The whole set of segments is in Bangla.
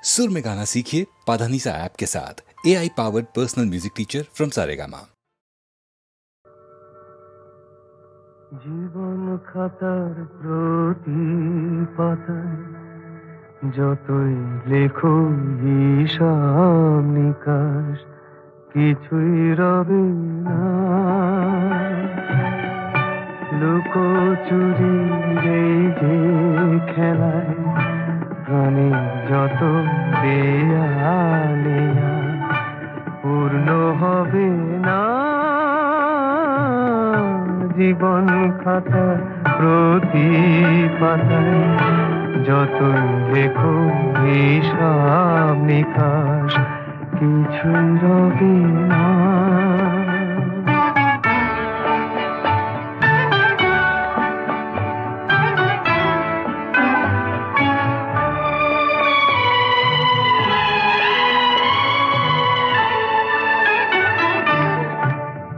सुर में गाना सीखिए पाधानीसा ऐप के साथ। AI powered personal music teacher from Saregama. জীবন খাতার প্রতি পাতায় যতই লেখো হিসাব নিকাশ কিছুই রবে না। লুকোচুরি এই যে খেলায় প্রাণে যত দেয়ালে পূর্ণ হবে না। জীবন খাতা প্রতি পাতায় যতই লেখো হিসাব নিকাশ কিছুই রবে না।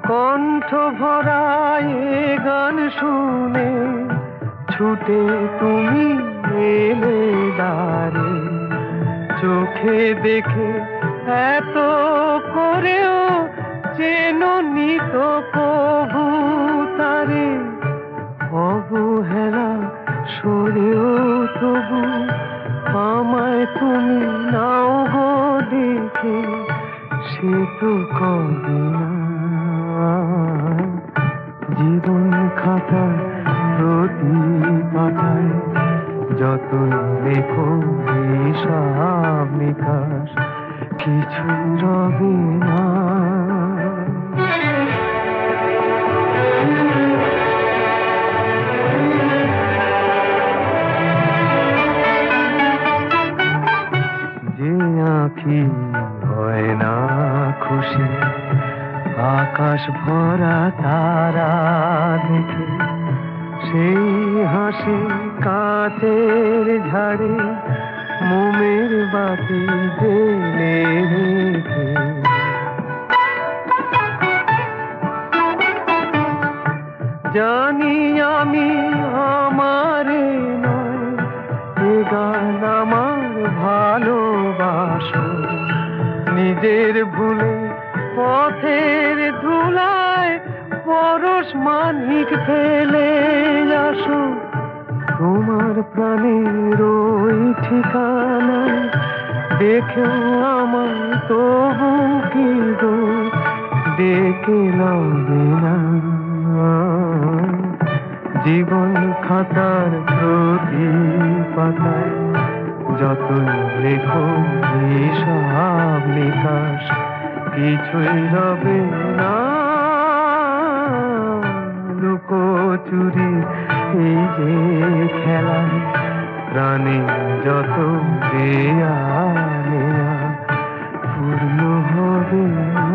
কণ্ঠ ভরায় গান শুনে ছুটে তুমি এলে দ্বারে, চোখে দেখে এত করেও চেননি তো কবু তারে। অবহেলা সরেও তবু আমায় তুমি নাও গো দেখে, সে তো কবে না। জীবন খাতা প্রতি পাতায় যতই লেখো হিসাব নিকাশ কিছুই রবে না। যে আঁখি হয় না খুশি আকাশ ভরা তারা দেখে, সেই হাসি কাঁচের ঝাড়ে মোমের বাতি জেলে রেখে। জানি আমি আমারে নয় এ গান আমার ভালোবাসো, নিজের ভুলে পথের ধুলায় পরশ মানিক ফেলে আসো। তোমার প্রাণের ওই ঠিকানায় দেখেও আমার তবু কি গো ডেকে লবে না। জীবন খাতার প্রতি পাতায় যতই লেখো হিসাব নিকাশ কিছুই রবে না। লুকোচুরি এই যে খেলায় প্রাণে যত দেয়া পূর্ণ হবে না।